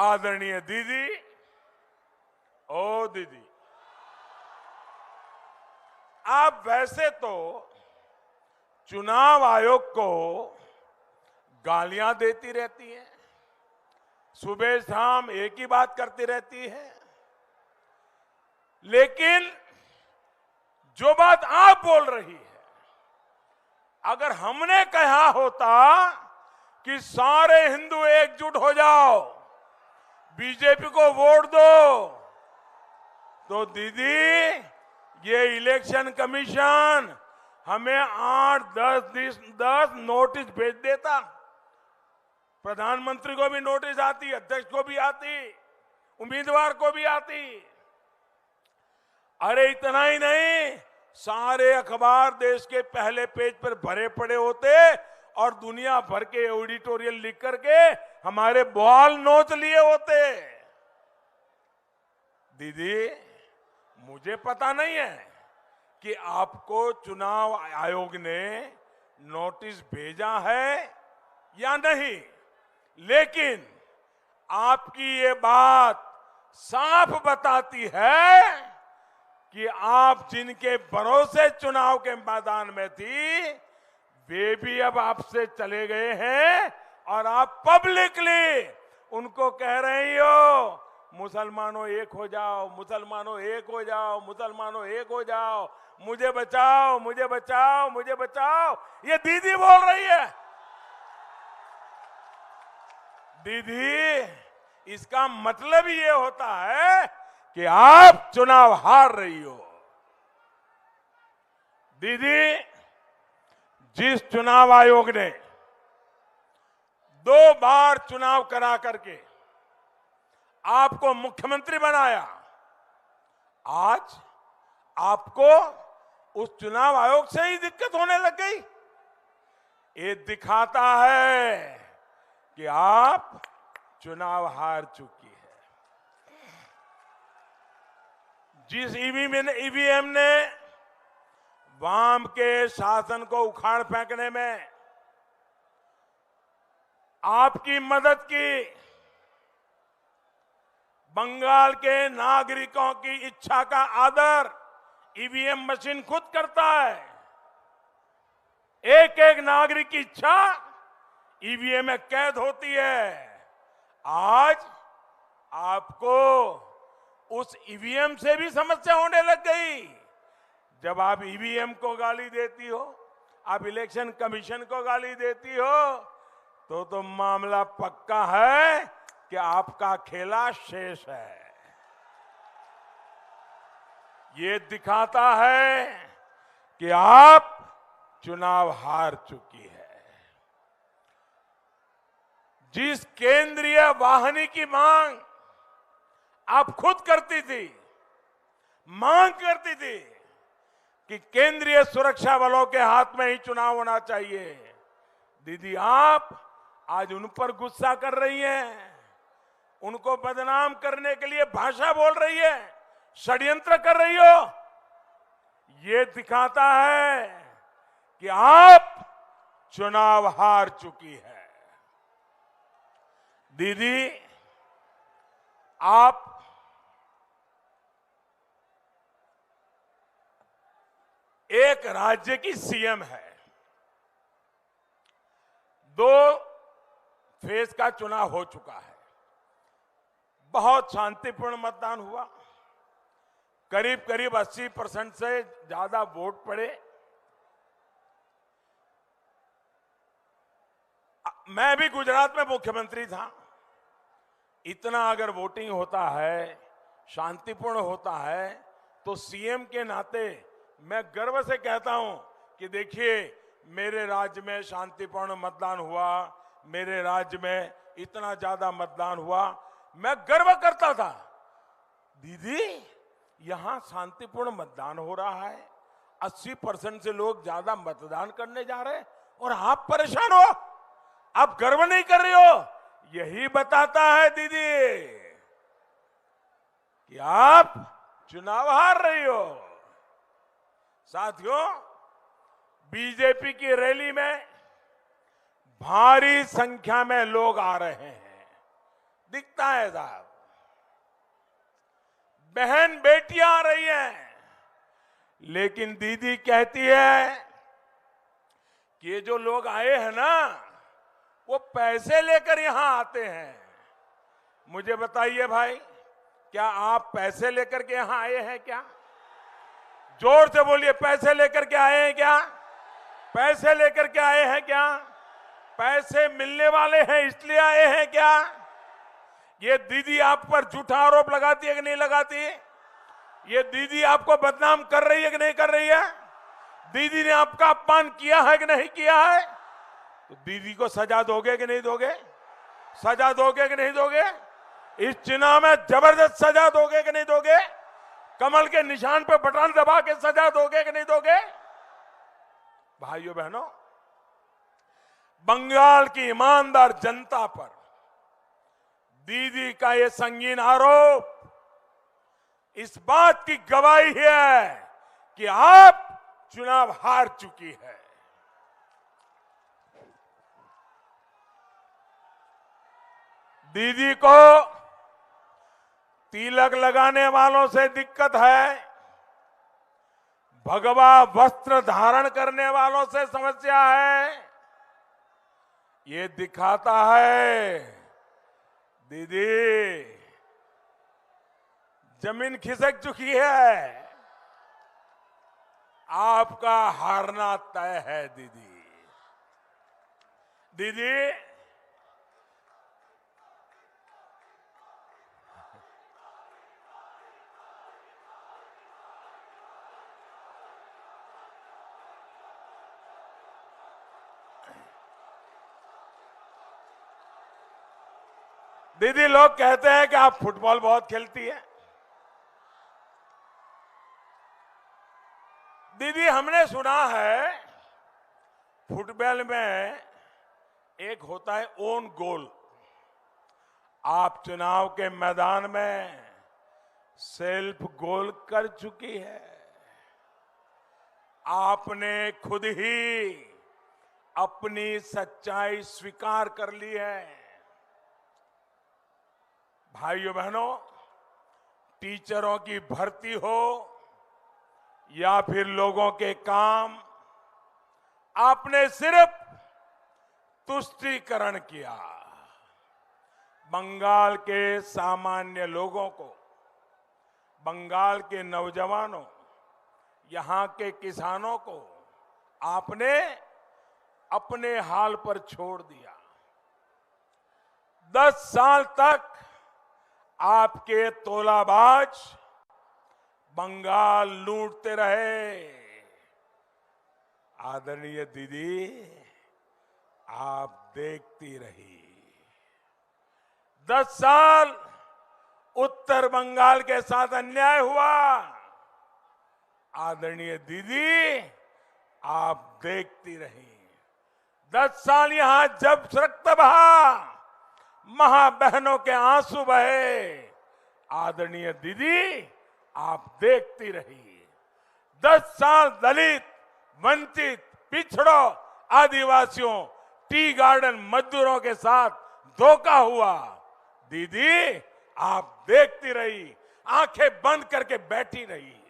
आदरणीय दीदी, ओ दीदी, आप वैसे तो चुनाव आयोग को गालियां देती रहती हैं, सुबह शाम एक ही बात करती रहती है, लेकिन जो बात आप बोल रही है, अगर हमने कहा होता कि सारे हिंदू एकजुट हो जाओ, बीजेपी को वोट दो, तो दीदी ये इलेक्शन कमीशन हमें 8-10 नोटिस भेज देता। प्रधानमंत्री को भी नोटिस आती, अध्यक्ष को भी आती, उम्मीदवार को भी आती। अरे इतना ही नहीं, सारे अखबार देश के पहले पेज पर भरे पड़े होते और दुनिया भर के एडिटोरियल लिख करके हमारे बाल नोच लिए होते। दीदी, मुझे पता नहीं है कि आपको चुनाव आयोग ने नोटिस भेजा है या नहीं, लेकिन आपकी ये बात साफ बताती है कि आप जिनके भरोसे चुनाव के मैदान में थी, वे भी अब आपसे चले गए हैं और आप पब्लिकली उनको कह रही हो, मुसलमानों एक हो जाओ, मुसलमानों एक हो जाओ, मुसलमानों एक हो जाओ, मुझे बचाओ, मुझे बचाओ, मुझे बचाओ। ये दीदी बोल रही है। दीदी, इसका मतलब ये होता है कि आप चुनाव हार रही हो। दीदी, जिस चुनाव आयोग ने 2 बार चुनाव करा करके आपको मुख्यमंत्री बनाया, आज आपको उस चुनाव आयोग से ही दिक्कत होने लग गई। ये दिखाता है कि आप चुनाव हार चुकी है। जिस ईवीएम ने वाम के शासन को उखाड़ फेंकने में आपकी मदद की, बंगाल के नागरिकों की इच्छा का आदर ईवीएम मशीन खुद करता है। एक एक नागरिक की इच्छा ईवीएम में कैद होती है। आज आपको उस ईवीएम से भी समस्या होने लग गई। जब आप ईवीएम को गाली देती हो, आप इलेक्शन कमीशन को गाली देती हो, तो मामला पक्का है कि आपका खेला शेष है। ये दिखाता है कि आप चुनाव हार चुकी है। जिस केंद्रीय वाहिनी की मांग आप खुद करती थी, मांग करती थी कि केंद्रीय सुरक्षा बलों के हाथ में ही चुनाव होना चाहिए, दीदी आप आज उन पर गुस्सा कर रही हैं, उनको बदनाम करने के लिए भाषा बोल रही है, षड्यंत्र कर रही हो। ये दिखाता है कि आप चुनाव हार चुकी है। दीदी, आप एक राज्य की सीएम है। 2 फेज का चुनाव हो चुका है। बहुत शांतिपूर्ण मतदान हुआ। करीब करीब 80% से ज्यादा वोट पड़े। मैं भी गुजरात में मुख्यमंत्री था। इतना अगर वोटिंग होता है, शांतिपूर्ण होता है, तो सीएम के नाते मैं गर्व से कहता हूं कि देखिए मेरे राज्य में शांतिपूर्ण मतदान हुआ, मेरे राज्य में इतना ज्यादा मतदान हुआ, मैं गर्व करता था। दीदी, यहां शांतिपूर्ण मतदान हो रहा है, 80% से लोग ज्यादा मतदान करने जा रहे हैं और आप परेशान हो, आप गर्व नहीं कर रही हो। यही बताता है दीदी कि आप चुनाव हार रही हो। साथियों, बीजेपी की रैली में भारी संख्या में लोग आ रहे हैं। दिखता है साहब। बहन बेटियां आ रही हैं, लेकिन दीदी कहती है कि ये जो लोग आए हैं ना, वो पैसे लेकर यहां आते हैं। मुझे बताइए भाई, क्या आप पैसे लेकर के यहां आए हैं क्या? जोर से बोलिए, पैसे लेकर के आए हैं क्या? पैसे लेकर के आए हैं क्या? पैसे मिलने वाले हैं इसलिए आए हैं क्या? ये दीदी आप पर झूठा आरोप लगाती है कि नहीं लगाती? ये दीदी आपको बदनाम कर रही है कि नहीं कर रही है? दीदी ने आपका अपमान किया है कि नहीं किया है? तो दीदी को सजा दोगे कि नहीं दोगे? सजा दोगे कि नहीं दोगे? इस चुनाव में जबरदस्त सजा दोगे कि नहीं दोगे? कमल के निशान पे बटन दबा के सजा दोगे कि नहीं दोगे? भाइयों बहनों, बंगाल की ईमानदार जनता पर दीदी का ये संगीन आरोप इस बात की गवाही है कि आप चुनाव हार चुकी है। दीदी को तिलक लगाने वालों से दिक्कत है, भगवा वस्त्र धारण करने वालों से समस्या है। ये दिखाता है दीदी जमीन खिसक चुकी है, आपका हारना तय है दीदी। दीदी दीदी लोग कहते हैं कि आप फुटबॉल बहुत खेलती है। दीदी हमने सुना है फुटबॉल में एक होता है ओन गोल। आप चुनाव के मैदान में सेल्फ गोल कर चुकी है। आपने खुद ही अपनी सच्चाई स्वीकार कर ली है। भाइयों बहनों, टीचरों की भर्ती हो या फिर लोगों के काम, आपने सिर्फ तुष्टीकरण किया। बंगाल के सामान्य लोगों को, बंगाल के नौजवानों, यहां के किसानों को आपने अपने हाल पर छोड़ दिया। 10 साल तक आपके तोलाबाज बंगाल लूटते रहे। आदरणीय दीदी, आप देखती रही। 10 साल उत्तर बंगाल के साथ अन्याय हुआ। आदरणीय दीदी, आप देखती रही। 10 साल यहां जब रक्त बहा, मां बहनों के आंसू बहे। आदरणीय दीदी, आप देखती रही। 10 साल दलित, वंचित, पिछड़ों, आदिवासियों, टी गार्डन मजदूरों के साथ धोखा हुआ। दीदी, आप देखती रही, आंखें बंद करके बैठी रही।